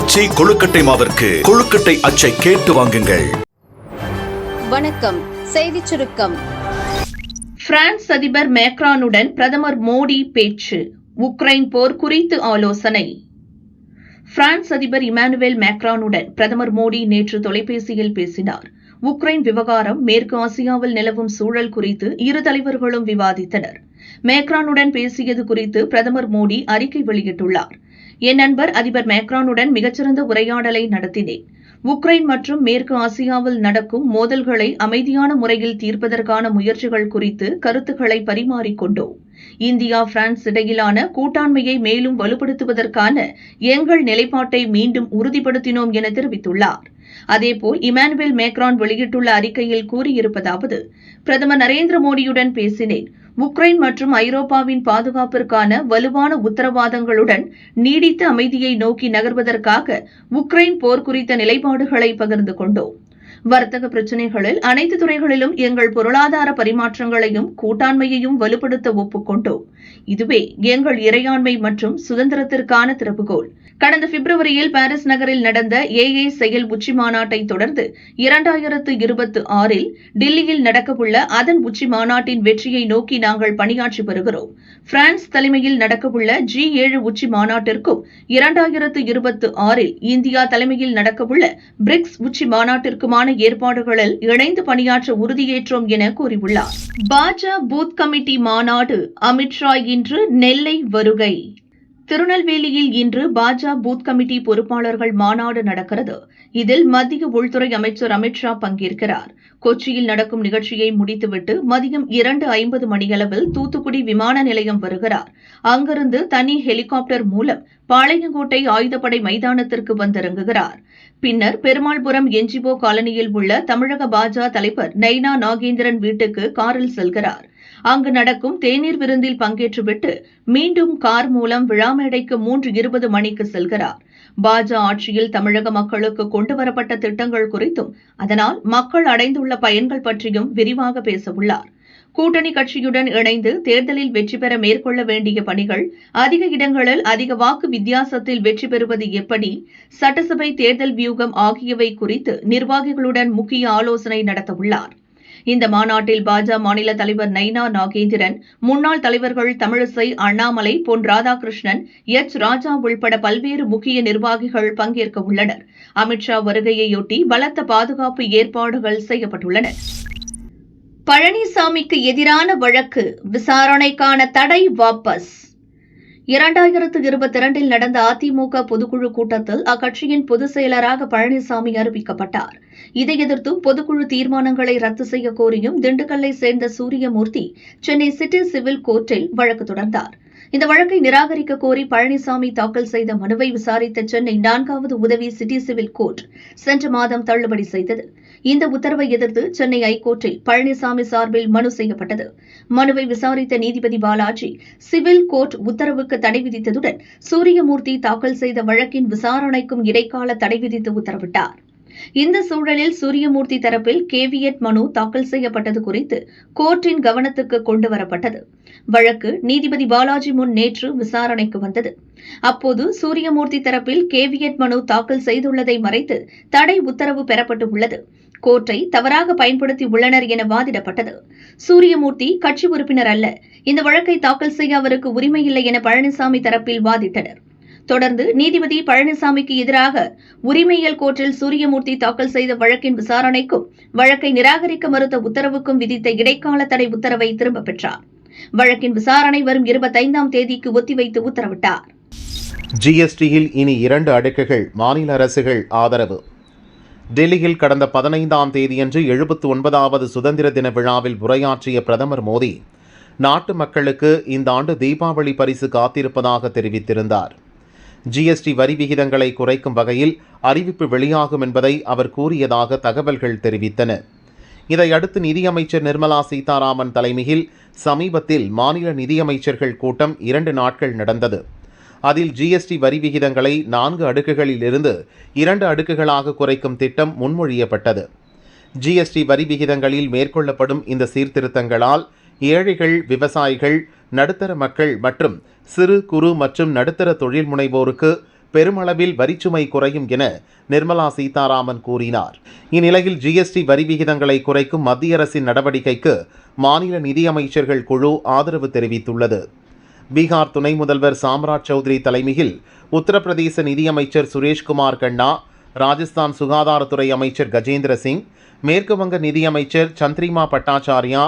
ஆச்சி கொழுக்கட்டை மாவிற்கு கொழுக்கட்டை அச்சை கேட்டு வாங்குங்கள். வணக்கம். செய்திச் சுருக்கம். பிரான்ஸ் அதிபர் மேக்ரானுடன் பிரதமர் மோடி பேச்சு. உக்ரைன் போர் குறித்து ஆலோசனை. பிரான்ஸ் அதிபர் இமானுவேல் மேக்ரானுடன் பிரதமர் மோடி நேற்று தொலைபேசியில் பேசினார். உக்ரைன் விவகாரம், மேற்கு ஆசியாவில் நிலவும் சூழல் குறித்து இரு தலைவர்களும் விவாதித்தனர். மேக்ரானுடன் பேசியது குறித்து பிரதமர் மோடி அறிக்கை வெளியிட்டுள்ளார். என் நண்பர் அதிபர் மேக்ரானுடன் மிகச்சிறந்த உரையாடலை நடத்தினேன். உக்ரைன் மற்றும் மேற்கு ஆசியாவில் நடக்கும் மோதல்களை அமைதியான முறையில் தீர்ப்பதற்கான முயற்சிகள் குறித்து கருத்துக்களை பரிமாறிக்கொண்டோம். இந்தியா பிரான்ஸ் இடையிலான கூட்டாண்மையை மேலும் வலுப்படுத்துவதற்கான எங்கள் நிலைப்பாட்டை மீண்டும் உறுதிப்படுத்தினோம் என தெரிவித்துள்ளார். அதேபோல் இமானுவேல் மேக்ரான் வெளியிட்டுள்ள அறிக்கையில் கூறியிருப்பதாவது: பிரதமர் நரேந்திர மோடியுடன் பேசினேன். உக்ரைன் மற்றும் ஐரோப்பாவின் பாதுகாப்பிற்கான வலுவான உத்தரவாதங்களுடன் நீடித்த அமைதியை நோக்கி நகர்வதற்காக உக்ரைன் போர் குறித்த நிலைப்பாடுகளை பகிர்ந்து கொண்டோம். வர்த்தக பிரச்சினைகளில் அனைத்து துறைகளிலும் எங்கள் பொருளாதார பரிமாற்றங்களையும் கூட்டாண்மையையும் வலுப்படுத்த ஒப்புக்கொண்டோம். இதுவே எங்கள் இறையாண்மை மற்றும் சுதந்திரத்திற்கான திறவுகோல். கடந்த பிப்ரவரியில் பாரிஸ் நகரில் நடந்த ஏஐ செயல் உச்சி மாநாட்டை தொடர்ந்து 2026 டில்லியில் நடக்கவுள்ள அதன் உச்சி மாநாட்டின் வெற்றியை நோக்கி நாங்கள் பணியாற்றி வருகிறோம். பிரான்ஸ் தலைமையில் நடக்கவுள்ள G7 உச்சி மாநாட்டிற்கும் 2026 இந்தியா தலைமையில் நடக்கவுள்ள பிரிக்ஸ் உச்சி மாநாட்டிற்குமான ஏற்பாடுகளில் இணைந்து பணியாற்ற உறுதியேற்றோம் என கூறியுள்ளார். பாஜ பூத் கமிட்டி மாநாடு. அமித்ஷா இன்று நெல்லை வருகை. திருநெல்வேலியில் இன்று பாஜ பூத் கமிட்டி பொறுப்பாளர்கள் மாநாடு நடக்கிறது. இதில் மத்திய உள்துறை அமைச்சர் அமித்ஷா பங்கேற்கிறார். கொச்சியில் நடக்கும் நிகழ்ச்சியை முடித்துவிட்டு மதியம் 2:50 மணியளவில் தூத்துக்குடி விமான நிலையம் வருகிறார். அங்கிருந்து தனி ஹெலிகாப்டர் மூலம் பாளையங்கோட்டை ஆயுதப்படை மைதானத்திற்கு வந்திறங்குகிறார். பின்னர் பெருமாள்புரம் என்ஜிஓ காலனியில் உள்ள தமிழக பாஜ தலைவர் நைனா நாகேந்திரன் வீட்டுக்கு காரில் செல்கிறார். அங்கு நடக்கும் தேநீர் விருந்தில் பங்கேற்றுவிட்டு மீண்டும் கார் மூலம் விழாமேடைக்கு 3:20 மணிக்கு செல்கிறார். பாஜ ஆட்சியில் தமிழக மக்களுக்கு கொண்டுவரப்பட்ட திட்டங்கள் குறித்தும் அதனால் மக்கள் அடைந்துள்ள பயன்கள் பற்றியும் விரிவாக பேசவுள்ளார். கூட்டணி கட்சியுடன் இணைந்து தேர்தலில் வெற்றி பெற மேற்கொள்ள வேண்டிய பணிகள், அதிக இடங்களில் அதிக வாக்கு வித்தியாசத்தில் வெற்றி பெறுவது எப்படி, சட்டசபை தேர்தல் வியூகம் ஆகியவை குறித்து நிர்வாகிகளுடன் முக்கிய ஆலோசனை நடத்தவுள்ளார். இந்த மாநாட்டில் பாஜ மாநில தலைவர் நைனா நாகேந்திரன், முன்னாள் தலைவர்கள் தமிழிசை, அண்ணாமலை, பொன் ராதாகிருஷ்ணன், எச் ராஜா உள்பட பல்வேறு முக்கிய நிர்வாகிகள் பங்கேற்க உள்ளனர். அமித்ஷா வருகையையொட்டி பலத்த பாதுகாப்பு ஏற்பாடுகள் செய்யப்பட்டுள்ளன. பழனிசாமிக்கு எதிரான வழக்கு விசாரணைக்கான தடை வாபஸ். 2022 நடந்த அதிமுக பொதுக்குழு கூட்டத்தில் அக்கட்சியின் பொதுச் செயலராக பழனிசாமி அறிவிக்கப்பட்டார். இதை எதிர்த்தும் பொதுக்குழு தீர்மானங்களை ரத்து செய்ய கோரியும் திண்டுக்கல்லை சேர்ந்த சூரியமூர்த்தி சென்னை சிட்டி சிவில் கோர்ட்டில் வழக்கு தொடர்ந்தார். இந்த வழக்கை நிராகரிக்க கோரி பழனிசாமி தாக்கல் செய்த மனுவை விசாரித்த சென்னை 4வது உதவி சிட்டி சிவில் கோர்ட் சென்ற மாதம் தள்ளுபடி செய்தது. இந்த உத்தரவை எதிர்த்து சென்னை ஐகோர்ட்டில் பழனிசாமி சார்பில் மனு செய்யப்பட்டது. மனுவை விசாரித்த நீதிபதி பாலாஜி சிவில் கோர்ட் உத்தரவுக்கு தடை விதித்ததுடன் சூரியமூர்த்தி தாக்கல் செய்த வழக்கின் விசாரணைக்கும் இடைக்கால தடை விதித்து உத்தரவிட்டார். இந்த சூழலில் சூரியமூர்த்தி தரப்பில் கேவியட் மனு தாக்கல் செய்யப்பட்டது குறித்து கோர்ட்டின் கவனத்துக்கு கொண்டுவரப்பட்டது. வழக்கு நீதிபதி பாலாஜி முன் நேற்று விசாரணைக்கு வந்தது. அப்போது சூரியமூர்த்தி தரப்பில் கேவியட் மனு தாக்கல் செய்துள்ளதை மறைத்து தடை உத்தரவு பெறப்பட்டுள்ளது. கோர்ட்டை தவறாக பயன்படுத்தி உள்ளனர் என வாதிடப்பட்டது. சூரியமூர்த்தி கட்சி உறுப்பினர் அல்ல, இந்த வழக்கை தாக்கல் செய்ய அவருக்கு உரிமையில்லை என பழனிசாமி தரப்பில் வாதிட்டனர். தொடர்ந்து நீதிபதி பழனிசாமிக்கு எதிராக உரிமையியல் கோர்ட்டில் சூரியமூர்த்தி தாக்கல் செய்த வழக்கின் விசாரணைக்கும் வழக்கை நிராகரிக்க மறுத்த உத்தரவுக்கும் விதித்த இடைக்கால தடை உத்தரவை திரும்பப் பெற்றார். வழக்கின் விசாரணை வரும் 25ஆம் தேதிக்கு ஒத்திவைத்து உத்தரவிட்டார். ஜிஎஸ்டியில் இனி 2 அடுக்குகள், மாநில அரசுகள் ஆதரவு. டெல்லியில் கடந்த 15ஆம் தேதியன்று 79வது சுதந்திர தின விழாவில் உரையாற்றிய பிரதமர் மோடி நாட்டு மக்களுக்கு இந்த ஆண்டு தீபாவளி பரிசு காத்திருப்பதாக தெரிவித்திருந்தார். ஜிஎஸ்டி வரி விகிதங்களை குறைக்கும் வகையில் அறிவிப்பு வெளியாகும் என்பதை அவர் கூறியதாக தகவல்கள் தெரிவித்தன. இதையடுத்து நிதியமைச்சர் நிர்மலா சீதாராமன் தலைமையில் சமீபத்தில் மாநில நிதியமைச்சர்கள் கூட்டம் 2 நாட்கள் நடந்தது. அதில் ஜிஎஸ்டி வரி விகிதங்களை 4 அடுக்குகளில் இருந்து 2 அடுக்குகளாக குறைக்கும் திட்டம் முன்மொழியப்பட்டது. ஜிஎஸ்டி வரி விகிதங்களில் மேற்கொள்ளப்படும் இந்த சீர்திருத்தங்களால் ஏழைகள், விவசாயிகள், நடுத்தர மக்கள் மற்றும் சிறு குறு மற்றும் நடுத்தர தொழில் முனைவோருக்கு பெருமளவில் வரிச்சுமை குறையும் என நிர்மலா சீதாராமன் கூறினார். இந்நிலையில் ஜிஎஸ்டி வரி விகிதங்களை குறைக்கும் மத்திய அரசின் நடவடிக்கைக்கு மாநில நிதியமைச்சர்கள் குழு ஆதரவு தெரிவித்துள்ளது. பீகார் துணை முதல்வர் சாம்ராஜ் சௌத்ரி தலைமையில் உத்தரப்பிரதேச நிதியமைச்சர் சுரேஷ்குமார் கண்ணா, ராஜஸ்தான் சுகாதாரத்துறை அமைச்சர் கஜேந்திர சிங், மேற்கு வங்க நிதியமைச்சர் சந்திரிமா பட்டாச்சாரியா,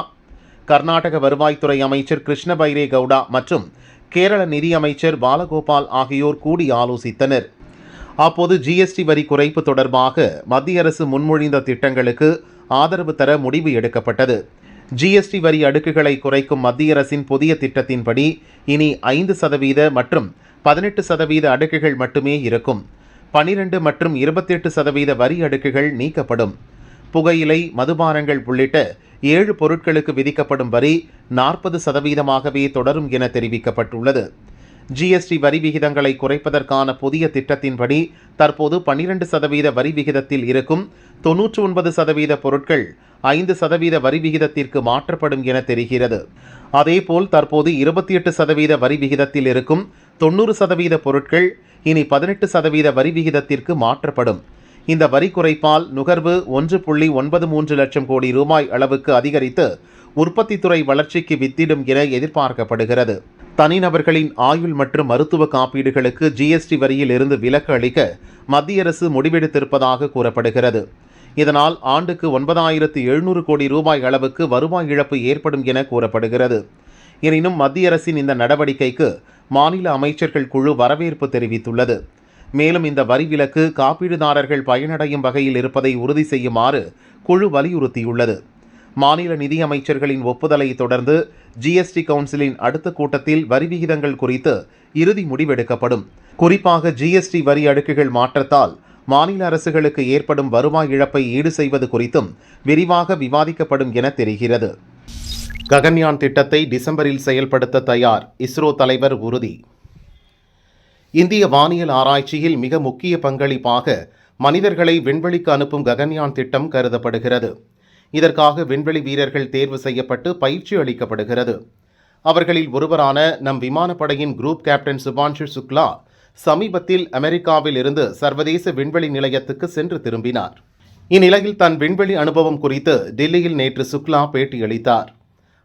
கர்நாடக வருவாய்த்துறை அமைச்சர் கிருஷ்ண பைரே கவுடா மற்றும் கேரள நிதியமைச்சர் பாலகோபால் ஆகியோர் கூடி ஆலோசித்தனர். அப்போது ஜிஎஸ்டி வரி குறைப்பு தொடர்பாக மத்திய அரசு முன்மொழிந்த திட்டங்களுக்கு ஆதரவு தர முடிவு எடுக்கப்பட்டது. ஜிஎஸ்டி வரி அடுக்குகளை குறைக்கும் மத்திய அரசின் புதிய திட்டத்தின்படி இனி 5% மற்றும் 18% அடுக்குகள் மட்டுமே இருக்கும். 12 மற்றும் 28% வரி அடுக்குகள் நீக்கப்படும். புகையிலை, மதுபானங்கள் உள்ளிட்ட 7 பொருட்களுக்கு விதிக்கப்படும் வரி 40%ஆகவே தொடரும் என தெரிவிக்கப்பட்டுள்ளது. ஜிஎஸ்டி வரி விகிதங்களை குறைப்பதற்கான புதிய திட்டத்தின்படி தற்போது 12% வரி விகிதத்தில் இருக்கும் 99% பொருட்கள் 5% வரி விகிதத்திற்கு மாற்றப்படும் என தெரிகிறது. அதேபோல் தற்போது 28% வரி விகிதத்தில் இருக்கும் 90% பொருட்கள் இனி 18% வரி விகிதத்திற்கு மாற்றப்படும். இந்த வரி குறைப்பால் நுகர்வு 1.93 லட்சம் கோடி ரூபாய் அளவுக்கு அதிகரித்து உற்பத்தித்துறை வளர்ச்சிக்கு வித்திடும் என எதிர்பார்க்கப்படுகிறது. தனிநபர்களின் ஆயுள் மற்றும் மருத்துவ காப்பீடுகளுக்கு ஜிஎஸ்டி வரியில் இருந்து விலக்கு அளிக்க மத்திய அரசு முடிவெடுத்திருப்பதாக கூறப்படுகிறது. இதனால் ஆண்டுக்கு 9,700 கோடி ரூபாய் அளவுக்கு வருவாய் இழப்பு ஏற்படும் என கூறப்படுகிறது. எனினும் மத்திய அரசின் இந்த நடவடிக்கைக்கு மாநில அமைச்சர்கள் குழு வரவேற்பு தெரிவித்துள்ளது. மேலும் இந்த வரி விலக்கு காப்பீடுதாரர்கள் பயனடையும் வகையில் இருப்பதை உறுதி செய்யுமாறு குழு வலியுறுத்தியுள்ளது. மாநில நிதியமைச்சர்களின் ஒப்புதலை தொடர்ந்து ஜிஎஸ்டி கவுன்சிலின் அடுத்த கூட்டத்தில் வரி விகிதங்கள் குறித்து இறுதி முடிவெடுக்கப்படும். குறிப்பாக ஜிஎஸ்டி வரி அடுக்குகள் மாற்றத்தால் மாநில அரசுகளுக்கு ஏற்படும் வருவாய் இழப்பை ஈடு செய்வது குறித்தும் விரிவாக விவாதிக்கப்படும் என தெரிகிறது. ககன்யான் திட்டத்தை டிசம்பரில் செயல்படுத்த தயார், இஸ்ரோ தலைவர் உறுதி. இந்திய வானியல் ஆராய்ச்சியில் மிக முக்கிய பங்களிப்பாக மனிதர்களை விண்வெளிக்கு அனுப்பும் ககன்யான் திட்டம் கருதப்படுகிறது. இதற்காக விண்வெளி வீரர்கள் தேர்வு செய்யப்பட்டு பயிற்சி அளிக்கப்படுகிறது. அவர்களில் ஒருவரான நம் விமானப்படையின் குரூப் கேப்டன் சுபான்ஷு சுக்லா சமீபத்தில் அமெரிக்காவில் இருந்து சர்வதேச விண்வெளி நிலையத்துக்கு சென்று திரும்பினார். இந்நிலையில் தன் விண்வெளி அனுபவம் குறித்து டெல்லியில் நேற்று சுக்லா பேட்டியளித்தார்.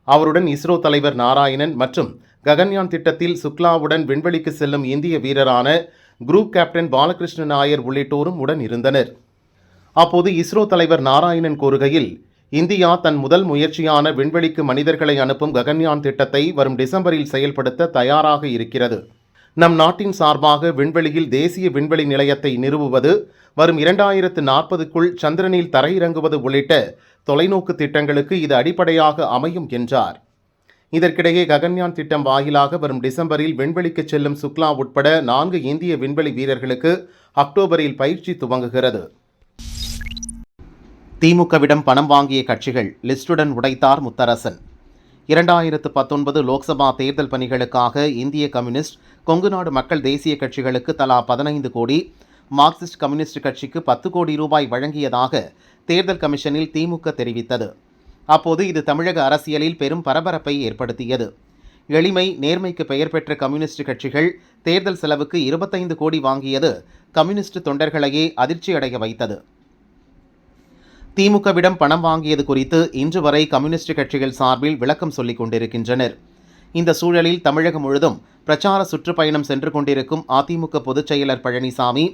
அவருடன் இஸ்ரோ தலைவர் நாராயணன் மற்றும் ககன்யான் திட்டத்தில் சுக்லாவுடன் விண்வெளிக்கு செல்லும் இந்திய வீரரான குரூப் கேப்டன் பாலகிருஷ்ண நாயர் உள்ளிட்டோரும் உடன் இருந்தனர். அப்போது இஸ்ரோ தலைவர் நாராயணன் கூறுகையில், இந்தியா தன் முதல் முயற்சியான விண்வெளிக்கு மனிதர்களை அனுப்பும் ககன்யான் திட்டத்தை வரும் டிசம்பரில் செயல்படுத்த தயாராக இருக்கிறது. நம் நாட்டின் சார்பாக விண்வெளியில் தேசிய விண்வெளி நிலையத்தை நிறுவுவது, வரும் 2040க்குள் சந்திரனில் தரையிறங்குவது உள்ளிட்ட தொலைநோக்கு திட்டங்களுக்கு இது அடிப்படையாக அமையும் என்றார். இதற்கிடையே ககன்யான் திட்டம் வாயிலாக வரும் டிசம்பரில் விண்வெளிக்கு செல்லும் சுக்லா உட்பட 4 இந்திய விண்வெளி வீரர்களுக்கு அக்டோபரில் பயிற்சி துவங்குகிறது. திமுகவிடம் பணம் வாங்கிய கட்சிகள் லிஸ்டுடன் உடைத்தார் முத்தரசன். 2019 லோக்சபா தேர்தல் பணிகளுக்காக இந்திய கம்யூனிஸ்ட், கொங்குநாடு மக்கள் தேசிய கட்சிகளுக்கு தலா 15 கோடி, மார்க்சிஸ்ட் கம்யூனிஸ்ட் கட்சிக்கு 10 கோடி ரூபாய் வழங்கியதாக தேர்தல் கமிஷனில் திமுக தெரிவித்தது. அப்போது இது தமிழக அரசியலில் பெரும் பரபரப்பை ஏற்படுத்தியது. எளிமை, நேர்மைக்கு பெயர் பெற்ற கம்யூனிஸ்ட் கட்சிகள் தேர்தல் செலவுக்கு 25 கோடி வாங்கியது கம்யூனிஸ்ட் தொண்டர்களையே அதிர்ச்சியடைய வைத்தது. திமுகவிடம் பணம் வாங்கியது குறித்து இன்று வரை கம்யூனிஸ்ட் கட்சிகள் சார்பில் விளக்கம் சொல்லிக் கொண்டிருக்கின்றனர். இந்த சூழலில் தமிழகம் முழுதும் பிரச்சார சுற்றுப்பயணம் சென்று கொண்டிருக்கும் அதிமுக பொதுச் செயலர் பழனிசாமி,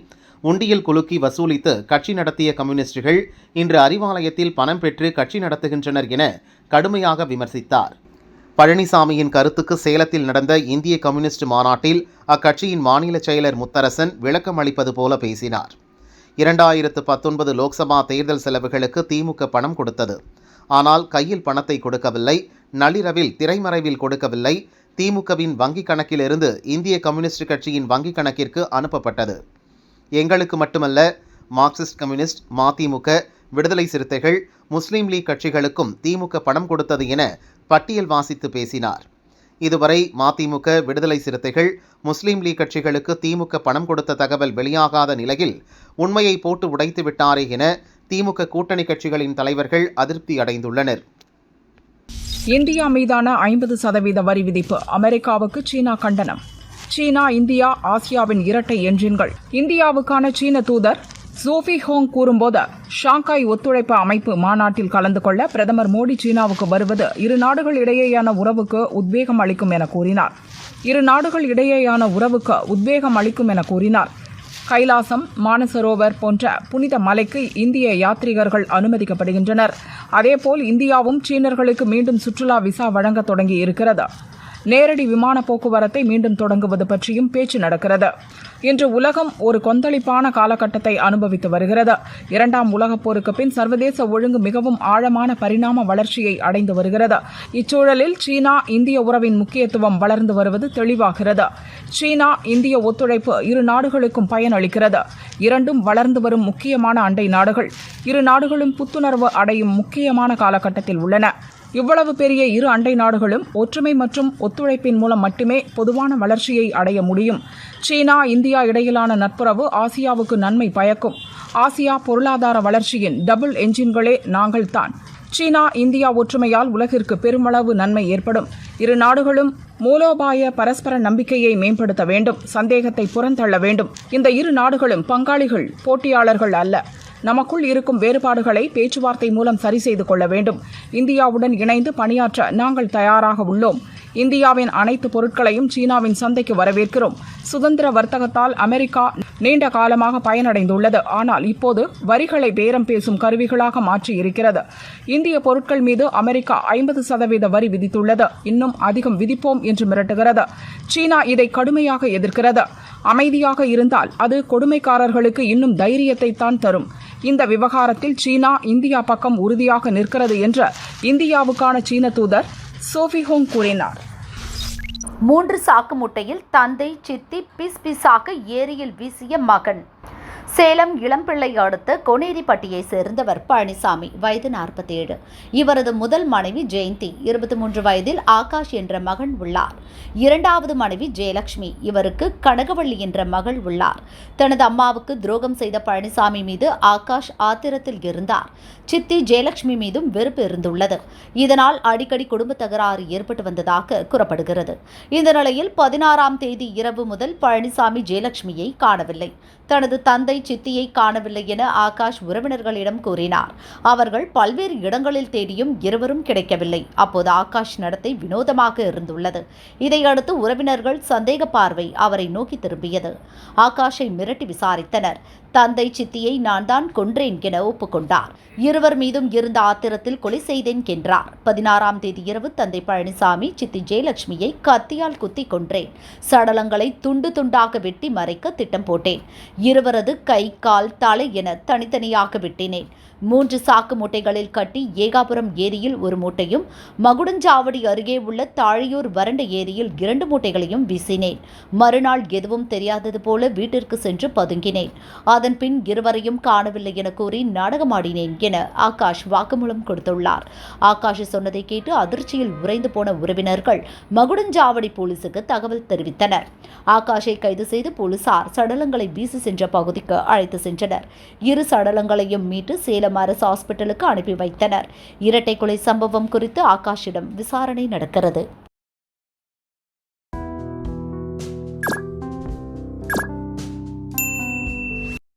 உண்டியல் குலுக்கி வசூலித்து கட்சி நடத்திய கம்யூனிஸ்டுகள் இன்று அறிவாலயத்தில் பணம் பெற்று கட்சி நடத்துகின்றனர் என கடுமையாக விமர்சித்தார். பழனிசாமியின் கருத்துக்கு சேலத்தில் நடந்த இந்திய கம்யூனிஸ்ட் மாநாட்டில் அக்கட்சியின் மாநில செயலர் முத்தரசன் விளக்கம் அளிப்பது போல பேசினார். 2019 லோக்சபா தேர்தல் செலவுகளுக்கு திமுக பணம் கொடுத்தது. ஆனால் கையில் பணத்தை கொடுக்கவில்லை, நள்ளிரவில் திரைமறைவில் கொடுக்கவில்லை. திமுகவின் வங்கிக் கணக்கிலிருந்து இந்திய கம்யூனிஸ்ட் கட்சியின் வங்கிக் கணக்கிற்கு அனுப்பப்பட்டது. எங்களுக்கு மட்டுமல்ல, மார்க்சிஸ்ட் கம்யூனிஸ்ட், மதிமுக, விடுதலை சிறுத்தைகள், முஸ்லீம் லீக் கட்சிகளுக்கும் திமுக பணம் கொடுத்தது என பட்டியல் வாசித்து பேசினார். இதுவரை மதிமுக, விடுதலை சிறுத்தைகள், முஸ்லீம் லீக் கட்சிகளுக்கு திமுக பணம் கொடுத்த தகவல் வெளியாகாத நிலையில் உண்மையை போட்டு உடைத்து விட்டாரே என திமுக கூட்டணி கட்சிகளின் தலைவர்கள் அதிருப்தி அடைந்துள்ளனர். இந்தியா மீதான 50% வரி விதிப்பு, அமெரிக்காவுக்கு சீனா கண்டனம். சீனா, இந்தியா, ஆசியாவின் இரட்டை என்ஜின்கள். இந்தியாவுக்கான சீன தூதர் ஜோஃபி ஹோங் கூறும்போது, ஷாங்காய் ஒத்துழைப்பு அமைப்பு மாநாட்டில் கலந்து கொள்ள பிரதமர் மோடி சீனாவுக்கு வருவது இரு நாடுகள் இடையேயான உறவுக்கு உத்வேகம் அளிக்கும் என கூறினார். கைலாசம், மானசரோவர் போன்ற புனித மலைக்கு இந்திய யாத்ரீகர்கள் அனுமதிக்கப்படுகின்றனர். அதேபோல் இந்தியாவும் சீனர்களுக்கு மீண்டும் சுற்றுலா விசா வழங்க தொடங்கி இருக்கிறது. நேரடி விமான போக்குவரத்தை மீண்டும் தொடங்குவது பற்றியும் பேச்சு நடக்கிறது. இன்று உலகம் ஒரு கொந்தளிப்பான காலகட்டத்தை அனுபவித்து வருகிறது. 2ஆம் உலகப் போருக்கு பின் சர்வதேச ஒழுங்கு மிகவும் ஆழமான பரிணாம வளர்ச்சியை அடைந்து வருகிறது. இச்சூழலில் சீனா இந்திய உறவின் முக்கியத்துவம் வளர்ந்து வருவது தெளிவாகிறது. சீனா இந்திய ஒத்துழைப்பு இரு நாடுகளுக்கும் பயனளிக்கிறது. இரண்டும் வளர்ந்து வரும் முக்கியமான அண்டை நாடுகள். இரு நாடுகளும் புத்துணர்வு அடையும் முக்கியமான காலகட்டத்தில் உள்ளன. இவ்வளவு பெரிய இரு அண்டை நாடுகளும் ஒற்றுமை மற்றும் ஒத்துழைப்பின் மூலம் மட்டுமே பொதுவான வளர்ச்சியை அடைய முடியும். சீனா, இந்தியா இடையிலான நட்புறவு ஆசியாவுக்கு நன்மை பயக்கும். ஆசியா பொருளாதார வளர்ச்சியின் டபுள் என்ஜின்களே நாங்கள்தான். சீனா, இந்தியா ஒற்றுமையால் உலகிற்கு பெருமளவு நன்மை ஏற்படும். இரு நாடுகளும் மூலோபாய பரஸ்பர நம்பிக்கையை மேம்படுத்த வேண்டும். சந்தேகத்தை புறந்தள்ள வேண்டும். இந்த இரு நாடுகளும் பங்காளிகள், போட்டியாளர்கள் அல்ல. நமக்குள் இருக்கும் வேறுபாடுகளை பேச்சுவார்த்தை மூலம் சரி செய்து கொள்ள வேண்டும். இந்தியாவுடன் இணைந்து பணியாற்ற நாங்கள் தயாராக உள்ளோம். இந்தியாவின் அனைத்து பொருட்களையும் சீனாவின் சந்தைக்கு வரவேற்கிறோம். சுதந்திர வர்த்தகத்தால் அமெரிக்கா நீண்ட காலமாக பயனடைந்துள்ளது. ஆனால் இப்போது வரிகளை பேரம் பேசும் கருவிகளாக மாற்றி இருக்கிறது. இந்திய பொருட்கள் மீது அமெரிக்கா 50% வரி விதித்துள்ளது. இன்னும் அதிகம் விதிப்போம் என்று மிரட்டுகிறது. சீனா இதை கடுமையாக எதிர்க்கிறது. அமைதியாக இருந்தால் அது கொடுமைக்காரர்களுக்கு இன்னும் தைரியத்தை தான் தரும். இந்த விவகாரத்தில் சீனா இந்தியா பக்கம் உறுதியாக நிற்கிறது என்று இந்தியாவுக்கான சீன தூதர் சோஃபி ஹோங் கூறினார். 3 சாக்கு மூட்டையில் தந்தை, சித்தி பிஸ் பிஸாக ஏரியில் வீசிய மகன். சேலம் இளம்பிள்ளை அடுத்த கொனேரிப்பட்டியை சேர்ந்தவர் பழனிசாமி, வயது 47. இவரது முதல் மனைவி ஜெயந்தி, 23 வயதில் ஆகாஷ் என்ற மகன் உள்ளார். 2வது மனைவி ஜெயலட்சுமி, இவருக்கு கனகவள்ளி என்ற மகள் உள்ளார். தனது அம்மாவுக்கு துரோகம் செய்த பழனிசாமி மீது ஆகாஷ் ஆத்திரத்தில் இருந்தார். சித்தி ஜெயலட்சுமி மீதும் வெறுப்பு இருந்துள்ளது. இதனால் அடிக்கடி குடும்ப தகராறு ஏற்பட்டு வந்ததாக கூறப்படுகிறது. இந்த நிலையில் 16ஆம் தேதி இரவு முதல் பழனிசாமி ஜெயலட்சுமியை காணவில்லை. தனது தந்தை, சித்தியை காணவில்லை என ஆகாஷ் உறவினர்களிடம் கூறினார். அவர்கள் பல்வேறு இடங்களில் தேடியும் இருவரும் கிடைக்கவில்லை. அப்போது ஆகாஷ் நடத்தை வினோதமாக இருந்துள்ளது. இதையடுத்து உறவினர்கள் சந்தேக பார்வை அவரை நோக்கி திரும்பியது. ஆகாஷை மிரட்டி விசாரித்தனர். தந்தை, சித்தியை நான் தான் கொன்றேன் என ஒப்புக்கொண்டார். இருவர் மீதும் இருந்த ஆத்திரத்தில் கொலை செய்தேன் என்றார். 16ஆம் தேதி இரவு தந்தை பழனிசாமி, சித்தி ஜெயலட்சுமியை கத்தியால் குத்தி கொன்றேன். சடலங்களை துண்டு துண்டாக வெட்டி மறைக்க திட்டம் போட்டேன். இருவரது கை, கால், தலை என தனித்தனியாக வெட்டினேன். 3 சாக்கு மூட்டைகளில் கட்டி ஏகாபுரம் ஏரியில் 1 மூட்டையும், மகுடஞ்சாவடி அருகே உள்ள தாழியூர் வறண்ட ஏரியில் 2 மூட்டைகளையும் வீசினேன். மறுநாள் எதுவும் தெரியாதது போல வீட்டிற்கு சென்று பதுங்கினேன். அதன் பின் இருவரையும் காணவில்லை என கூறி நாடகமாடினேன் என ஆகாஷ் வாக்குமூலம் கொடுத்துள்ளார். ஆகாஷ் சொன்னதை கேட்டு அதிர்ச்சியில் உறைந்து போன உறவினர்கள் மகுடஞ்சாவடி போலீசுக்கு தகவல் தெரிவித்தனர். ஆகாஷை கைது செய்து போலீசார் சடலங்களை வீசி சென்ற பகுதிக்கு அழைத்து சென்றனர். 2 சடலங்களையும் மீட்டு சேலம் அரசு ஹாஸ்பிட்டலுக்கு அனுப்பி வைத்தனர். இரட்டை கொலை சம்பவம் குறித்து ஆகாஷிடம் விசாரணை நடக்கிறது.